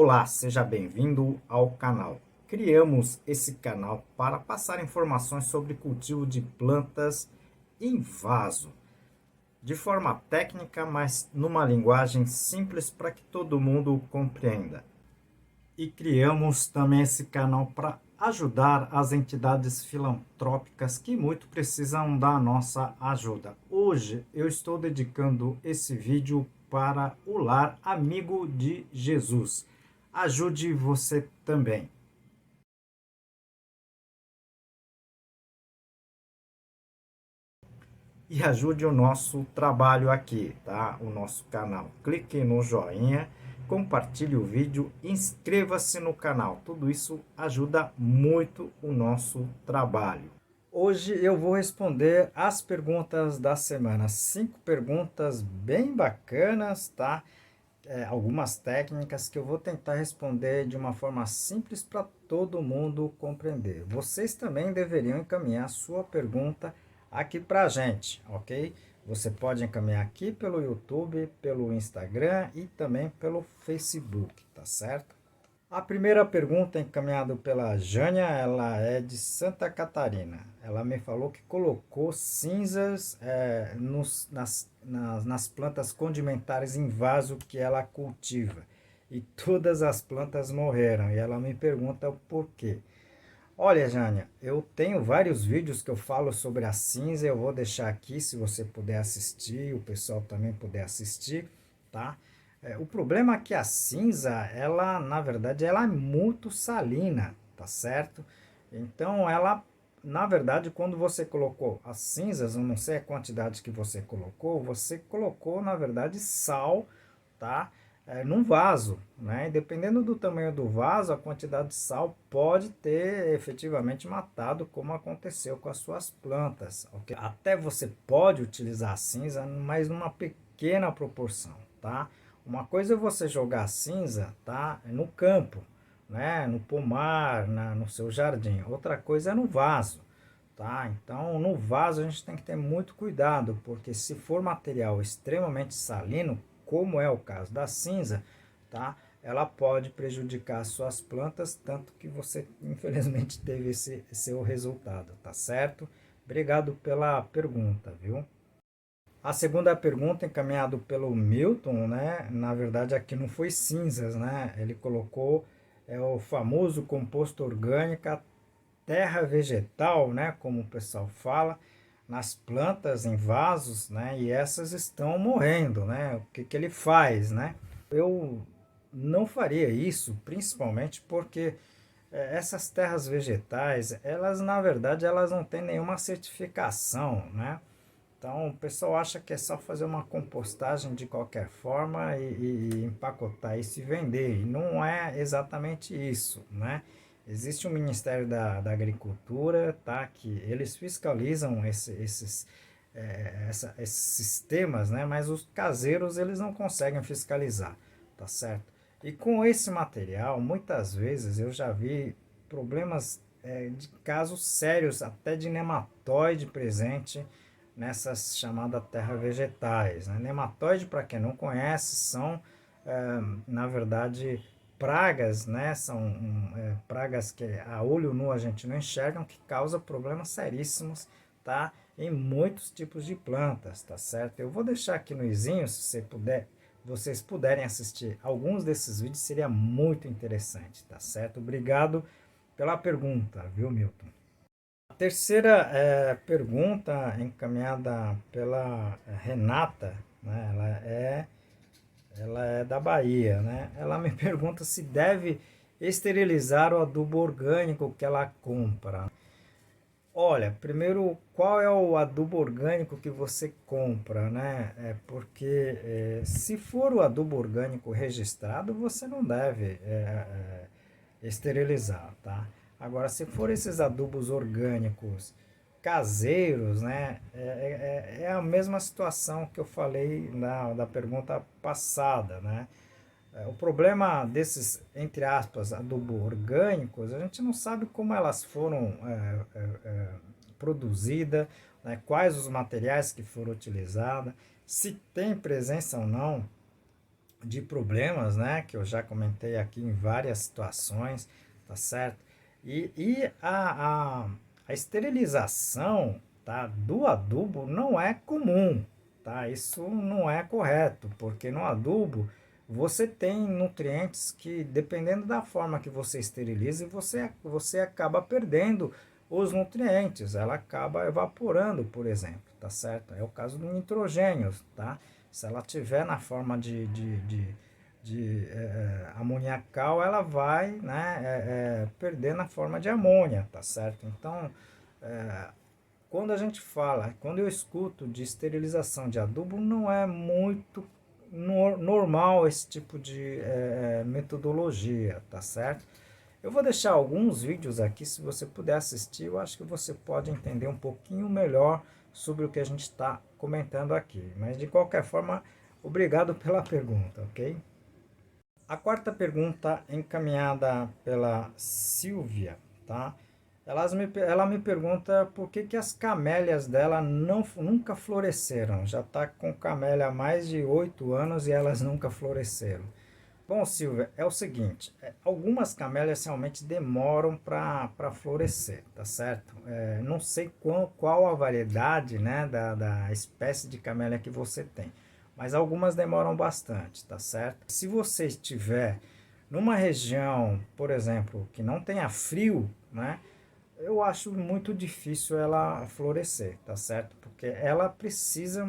Olá, seja bem-vindo ao canal. Criamos esse canal para passar informações sobre cultivo de plantas em vaso, de forma técnica, mas numa linguagem simples para que todo mundo compreenda. E criamos também esse canal para ajudar as entidades filantrópicas que muito precisam da nossa ajuda. Hoje eu estou dedicando esse vídeo para o Lar Amigo de Jesus. Ajude você também. E ajude o nosso trabalho aqui, tá? O nosso canal. Clique no joinha, compartilhe o vídeo, inscreva-se no canal. Tudo isso ajuda muito o nosso trabalho. Hoje eu vou responder as perguntas da semana. 5 perguntas bem bacanas, tá? Algumas técnicas que eu vou tentar responder de uma forma simples para todo mundo compreender. Vocês também deveriam encaminhar sua pergunta aqui para a gente, ok? Você pode encaminhar aqui pelo YouTube, pelo Instagram e também pelo Facebook, tá certo? A primeira pergunta encaminhada pela Jânia, ela é de Santa Catarina. Ela me falou que colocou cinzas nas plantas condimentares em vaso que ela cultiva. E todas as plantas morreram. E ela me pergunta o porquê. Olha, Jânia, eu tenho vários vídeos que eu falo sobre a cinza. Eu vou deixar aqui se você puder assistir, o pessoal também puder assistir, tá? O problema é que a cinza, ela, na verdade, ela é muito salina, tá certo? Então, ela, na verdade, quando você colocou as cinzas, eu não sei a quantidade que você colocou, na verdade, sal, tá? Num vaso, né? Dependendo do tamanho do vaso, a quantidade de sal pode ter efetivamente matado, como aconteceu com as suas plantas, ok? Até você pode utilizar a cinza, mas numa pequena proporção, tá? Uma coisa é você jogar a cinza, tá? No campo, né? No pomar, no seu jardim. Outra coisa é no vaso, tá? Então, no vaso a gente tem que ter muito cuidado, porque se for material extremamente salino, como é o caso da cinza, tá? Ela pode prejudicar as suas plantas, tanto que você infelizmente teve esse seu resultado, tá certo? Obrigado pela pergunta, viu? A segunda pergunta encaminhado pelo Milton, né? Na verdade aqui não foi cinzas, né? Ele colocou o famoso composto orgânico, terra vegetal, né, como o pessoal fala, nas plantas em vasos, né, e essas estão morrendo, né? O que que ele faz, né? Eu não faria isso, principalmente porque essas terras vegetais, elas na verdade elas não têm nenhuma certificação, né? Então o pessoal acha que é só fazer uma compostagem de qualquer forma e empacotar isso e vender. E não é exatamente isso, né? Existe um Ministério da Agricultura, tá? Que eles fiscalizam esses sistemas, né? Mas os caseiros eles não conseguem fiscalizar, tá certo? E com esse material, muitas vezes eu já vi problemas de casos sérios, até de nematóide presente nessas chamadas terras vegetais, né? Nematóide, para quem não conhece, são, na verdade, pragas, né? São pragas que a olho nu a gente não enxerga, que causam problemas seríssimos, tá? Em muitos tipos de plantas, tá certo? Eu vou deixar aqui no izinho, se você puder, vocês puderem assistir alguns desses vídeos, seria muito interessante, tá certo? Obrigado pela pergunta, viu, Milton? A terceira pergunta encaminhada pela Renata, né? Ela é da Bahia, né? Ela me pergunta se deve esterilizar o adubo orgânico que ela compra. Olha, primeiro, qual é o adubo orgânico que você compra, né? Porque se for o adubo orgânico registrado, você não deve esterilizar, tá? Agora, se for esses adubos orgânicos caseiros, né? É a mesma situação que eu falei da pergunta passada, né? O problema desses, entre aspas, adubo orgânicos, a gente não sabe como elas foram produzidas, né, quais os materiais que foram utilizados, se tem presença ou não de problemas, né? Que eu já comentei aqui em várias situações, tá certo? E a esterilização, tá, do adubo não é comum, tá? Isso não é correto, porque no adubo você tem nutrientes que, dependendo da forma que você esteriliza, você acaba perdendo os nutrientes, ela acaba evaporando, por exemplo, tá certo? É o caso do nitrogênio, tá? Se ela tiver na forma de amoniacal, ela vai, né, perder na forma de amônia, tá certo? Então, quando a gente fala, quando eu escuto de esterilização de adubo, não é muito normal esse tipo de metodologia, tá certo? Eu vou deixar alguns vídeos aqui, se você puder assistir, eu acho que você pode entender um pouquinho melhor sobre o que a gente está comentando aqui. Mas de qualquer forma, obrigado pela pergunta, ok? A quarta pergunta encaminhada pela Silvia, tá? Ela me pergunta por que as camélias dela nunca floresceram. Já está com camélia há mais de 8 anos e elas nunca floresceram. Bom, Silvia, é o seguinte, algumas camélias realmente demoram para florescer, tá certo? Não sei qual a variedade, né, da espécie de camélia que você tem, mas algumas demoram bastante, tá certo? Se você estiver numa região, por exemplo, que não tenha frio, né, eu acho muito difícil ela florescer, tá certo? Porque ela precisa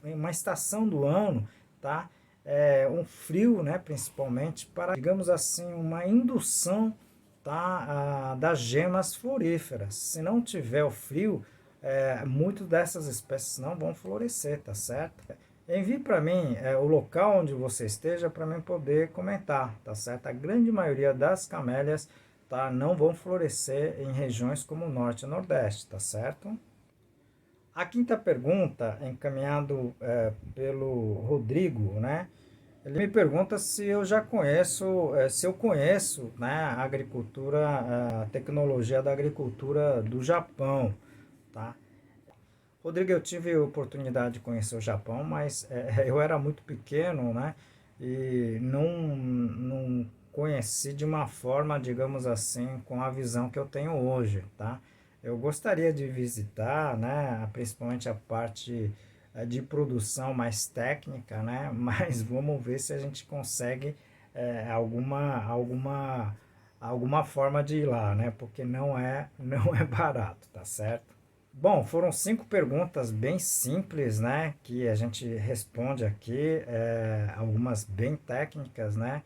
uma estação do ano, tá? Um frio, né, principalmente, para, digamos assim, uma indução, tá, das gemas floríferas. Se não tiver o frio, muitas dessas espécies não vão florescer, tá certo? Envie para mim o local onde você esteja para mim poder comentar, tá certo? A grande maioria das camélias, tá, não vão florescer em regiões como o norte e nordeste, tá certo? A quinta pergunta, encaminhado pelo Rodrigo, né? Ele me pergunta se eu já conheço, se eu conheço, né, a agricultura, a tecnologia da agricultura do Japão, tá? Rodrigo, eu tive a oportunidade de conhecer o Japão, mas eu era muito pequeno, né? E não conheci de uma forma, digamos assim, com a visão que eu tenho hoje, tá? Eu gostaria de visitar, né? Principalmente a parte de produção mais técnica, né? Mas vamos ver se a gente consegue alguma forma de ir lá, né? Porque não é barato, tá certo? Bom, foram 5 perguntas bem simples, né, que a gente responde aqui, algumas bem técnicas, né,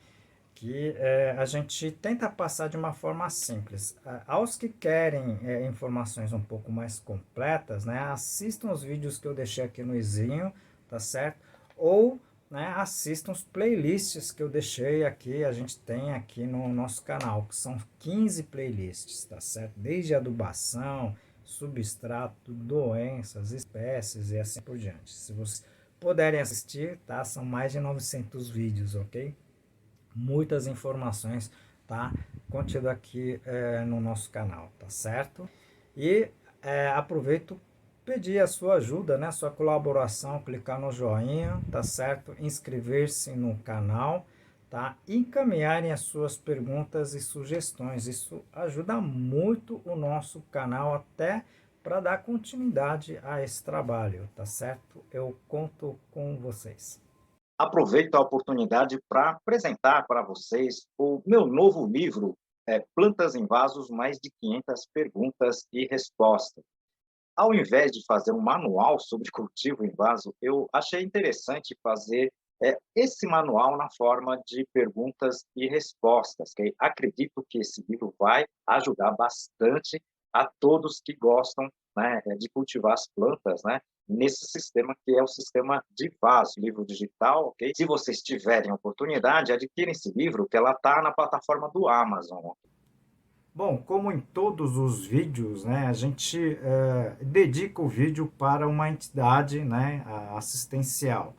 que a gente tenta passar de uma forma simples. Aos que querem informações um pouco mais completas, né, assistam os vídeos que eu deixei aqui no izinho, tá certo? Ou, né, assistam os playlists que eu deixei aqui, a gente tem aqui no nosso canal, que são 15 playlists, tá certo? Desde adubação, substrato, doenças, espécies e assim por diante. Se vocês puderem assistir, tá? São mais de 900 vídeos, ok? Muitas informações, tá? Contido aqui no nosso canal, tá certo? E aproveito pedir a sua ajuda, né? Sua colaboração, clicar no joinha, tá certo? Inscrever-se no canal, tá? Encaminharem as suas perguntas e sugestões. Isso ajuda muito o nosso canal até para dar continuidade a esse trabalho, tá certo? Eu conto com vocês. Aproveito a oportunidade para apresentar para vocês o meu novo livro, Plantas em Vasos, mais de 500 perguntas e respostas. Ao invés de fazer um manual sobre cultivo em vaso, eu achei interessante fazer esse manual na forma de perguntas e respostas, que acredito que esse livro vai ajudar bastante a todos que gostam, né, de cultivar as plantas, né, nesse sistema que é o sistema de vaso, livro digital, ok? Se vocês tiverem oportunidade, adquirem esse livro, que ela está na plataforma do Amazon. Bom, como em todos os vídeos, né, a gente dedica o vídeo para uma entidade, né, assistencial.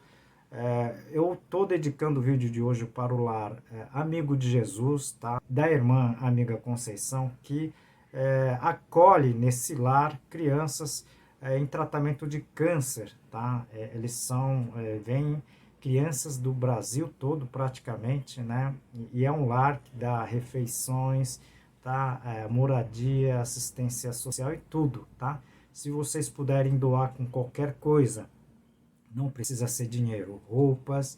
Eu estou dedicando o vídeo de hoje para o lar Amigo de Jesus, tá? Da irmã Amiga Conceição, que acolhe nesse lar crianças em tratamento de câncer, tá? Eles vêm crianças do Brasil todo praticamente, né? E é um lar que dá refeições, tá? Moradia, assistência social e tudo, tá? Se vocês puderem doar com qualquer coisa, não precisa ser dinheiro, roupas,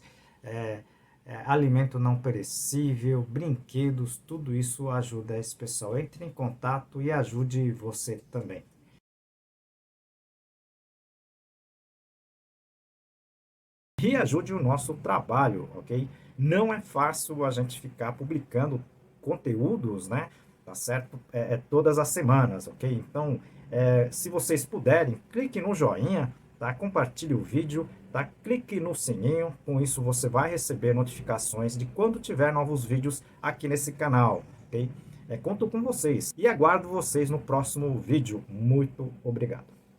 alimento não perecível, brinquedos, tudo isso ajuda esse pessoal. Entre em contato e ajude você também. E ajude o nosso trabalho, ok? Não é fácil a gente ficar publicando conteúdos, né? Tá certo? Todas as semanas, ok? Então, se vocês puderem, clique no joinha, tá? Compartilhe o vídeo, tá? Clique no sininho, com isso você vai receber notificações de quando tiver novos vídeos aqui nesse canal, ok? Conto com vocês e aguardo vocês no próximo vídeo. Muito obrigado.